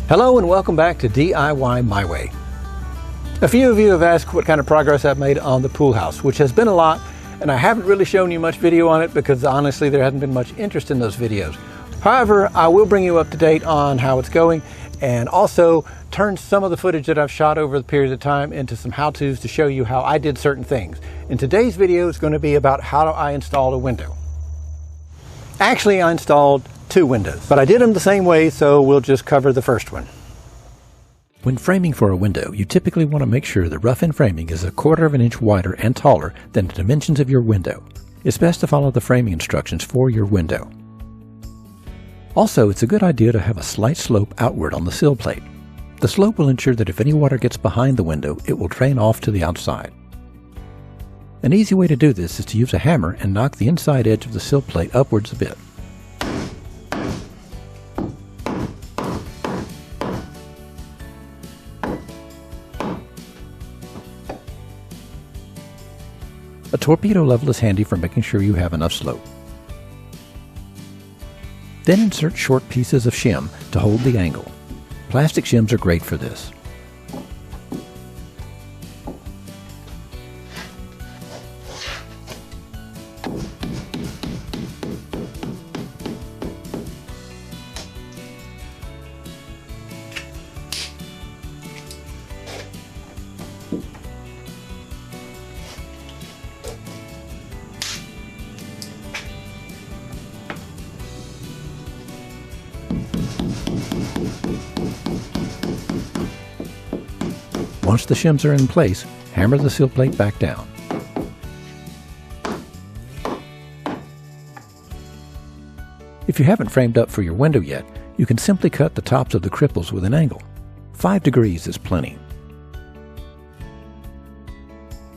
Hello and welcome back to DIY My Way. A few of you have asked what kind of progress I've made on the pool house, which has been a lot, and I haven't really shown you much video on it because honestly there hasn't been much interest in those videos. However, I will bring you up to date on how it's going and also turn some of the footage that I've shot over the period of time into some how-tos to show you how I did certain things. And today's video is going to be about how I installed a window. Actually, I installed two windows, but I did them the same way, so we'll just cover the first one. When framing for a window, you typically want to make sure the rough-in framing is 1/4 of an inch wider and taller than the dimensions of your window. It's best to follow the framing instructions for your window. Also, it's a good idea to have a slight slope outward on the sill plate. The slope will ensure that if any water gets behind the window, it will drain off to the outside. An easy way to do this is to use a hammer and knock the inside edge of the sill plate upwards a bit. A torpedo level is handy for making sure you have enough slope. Then insert short pieces of shim to hold the angle. Plastic shims are great for this. Once the shims are in place, hammer the sill plate back down. If you haven't framed up for your window yet, you can simply cut the tops of the cripples with an angle. 5 degrees is plenty.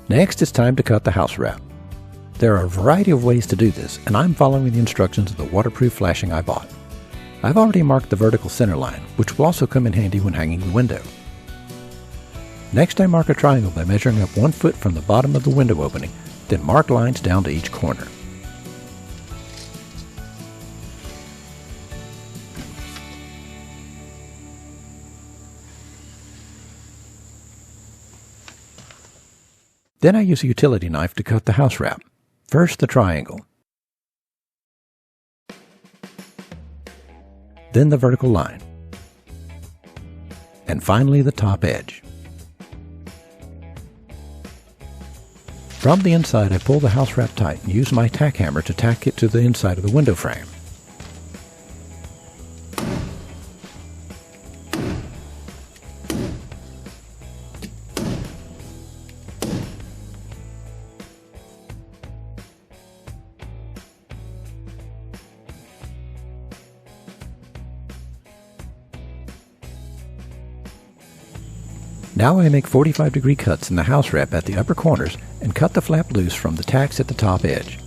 Next, it's time to cut the house wrap. There are a variety of ways to do this, and I'm following the instructions of the waterproof flashing I bought. I've already marked the vertical center line, which will also come in handy when hanging the window. Next, I mark a triangle by measuring up 1 foot from the bottom of the window opening, then mark lines down to each corner. Then I use a utility knife to cut the house wrap. First the triangle, then the vertical line, and finally the top edge. From the inside, I pull the house wrap tight and use my tack hammer to tack it to the inside of the window frame. Now I make 45-degree cuts in the house wrap at the upper corners and cut the flap loose from the tacks at the top edge.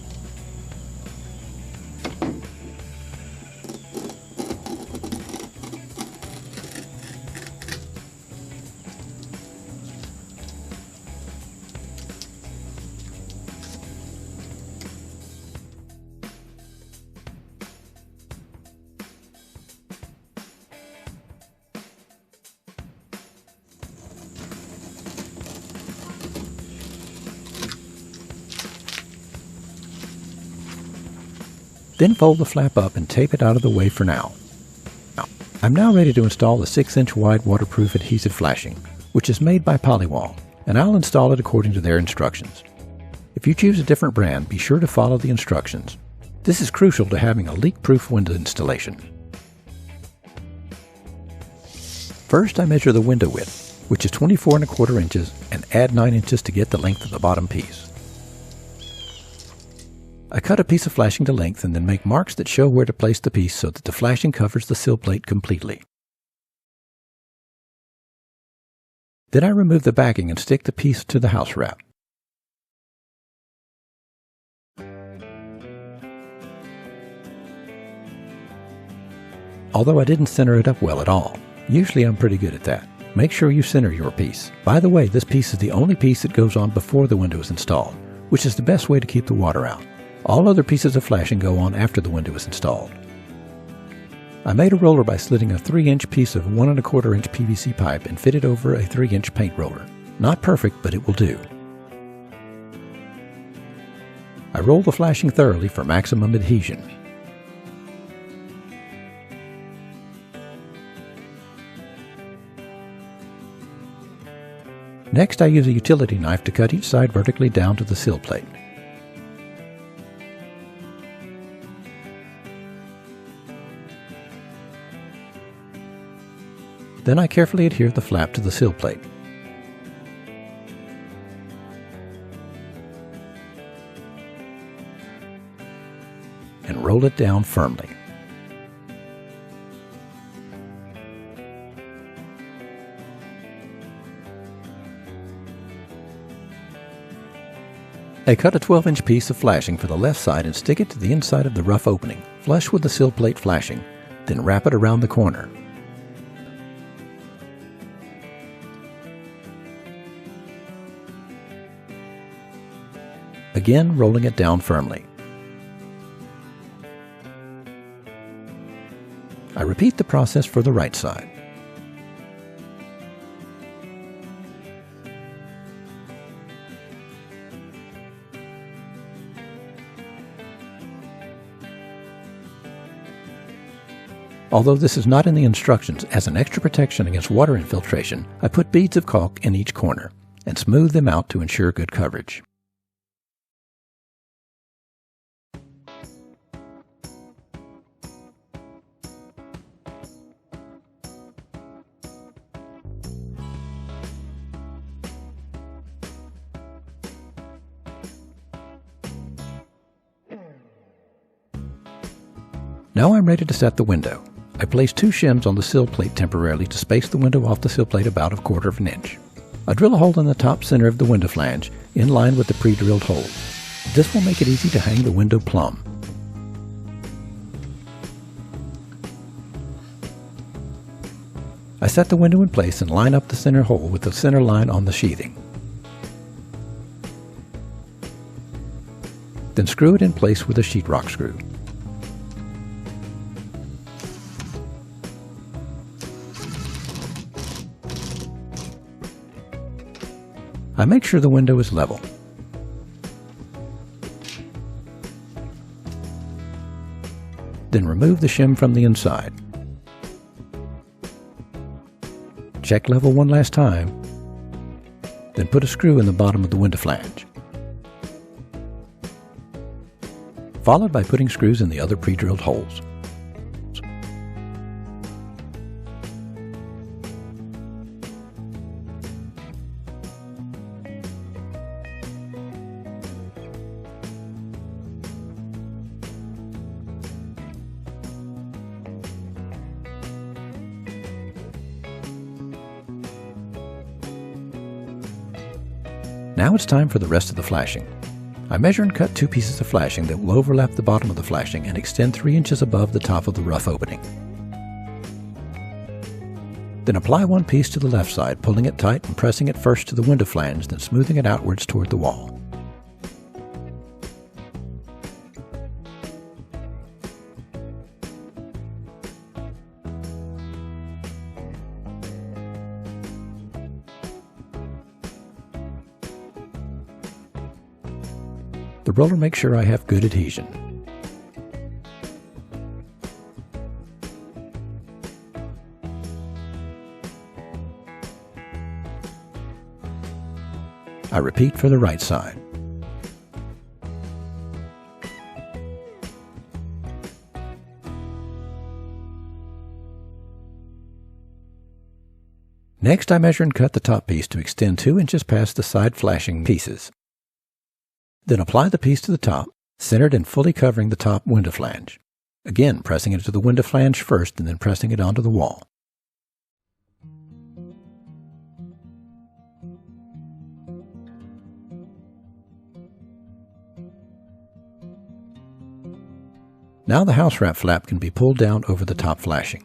Then fold the flap up and tape it out of the way for now. I'm now ready to install the 6-inch wide waterproof adhesive flashing, which is made by PolyWall, and I'll install it according to their instructions. If you choose a different brand, be sure to follow the instructions. This is crucial to having a leak-proof window installation. First, I measure the window width, which is 24¼ inches, and add 9 inches to get the length of the bottom piece. I cut a piece of flashing to length and then make marks that show where to place the piece so that the flashing covers the sill plate completely. Then I remove the backing and stick the piece to the house wrap. Although I didn't center it up well at all. Usually I'm pretty good at that. Make sure you center your piece. By the way, this piece is the only piece that goes on before the window is installed, which is the best way to keep the water out. All other pieces of flashing go on after the window is installed. I made a roller by slitting a 3-inch piece of 1 1/4 inch PVC pipe and fitted over a 3-inch paint roller. Not perfect, but it will do. I roll the flashing thoroughly for maximum adhesion. Next, I use a utility knife to cut each side vertically down to the sill plate. Then I carefully adhere the flap to the sill plate. And roll it down firmly. I cut a 12-inch piece of flashing for the left side and stick it to the inside of the rough opening, flush with the sill plate flashing, then wrap it around the corner. Again, rolling it down firmly. I repeat the process for the right side. Although this is not in the instructions, as an extra protection against water infiltration, I put beads of caulk in each corner and smooth them out to ensure good coverage. Now I'm ready to set the window. I place 2 shims on the sill plate temporarily to space the window off the sill plate about 1/4 inch. I drill a hole in the top center of the window flange in line with the pre-drilled hole. This will make it easy to hang the window plumb. I set the window in place and line up the center hole with the center line on the sheathing. Then screw it in place with a sheetrock screw. I make sure the window is level. Then remove the shim from the inside. Check level one last time. Then put a screw in the bottom of the window flange. Followed by putting screws in the other pre-drilled holes. Now it's time for the rest of the flashing. I measure and cut 2 pieces of flashing that will overlap the bottom of the flashing and extend 3 inches above the top of the rough opening. Then apply 1 piece to the left side, pulling it tight and pressing it first to the window flange, then smoothing it outwards toward the wall. The roller makes sure I have good adhesion. I repeat for the right side. Next, I measure and cut the top piece to extend 2 inches past the side flashing pieces. Then apply the piece to the top, centered and fully covering the top window flange. Again, pressing it to the window flange first and then pressing it onto the wall. Now the Housewrap flap can be pulled down over the top flashing.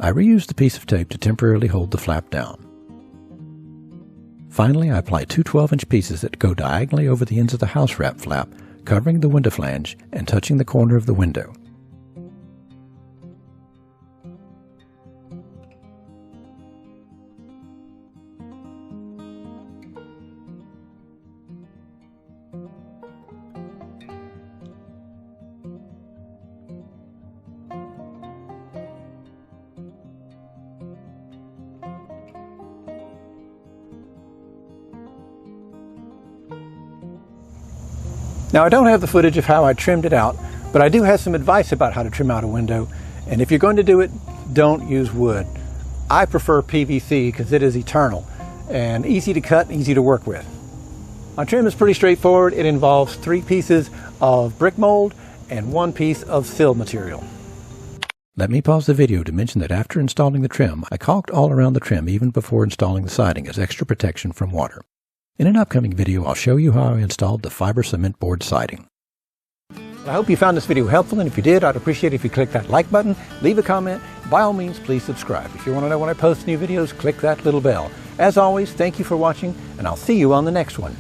I reuse the piece of tape to temporarily hold the flap down. Finally, I apply 2 12-inch pieces that go diagonally over the ends of the Housewrap flap, covering the window flange and touching the corner of the window. Now, I don't have the footage of how I trimmed it out, but I do have some advice about how to trim out a window. And if you're going to do it, don't use wood. I prefer PVC because it is eternal and easy to cut, easy to work with. My trim is pretty straightforward. It involves 3 pieces of brick mold and 1 piece of fill material. Let me pause the video to mention that after installing the trim, I caulked all around the trim even before installing the siding as extra protection from water. In an upcoming video, I'll show you how I installed the fiber cement board siding. I hope you found this video helpful, and if you did, I'd appreciate it if you click that like button, leave a comment. By all means, please subscribe. If you want to know when I post new videos, click that little bell. As always, thank you for watching, and I'll see you on the next one.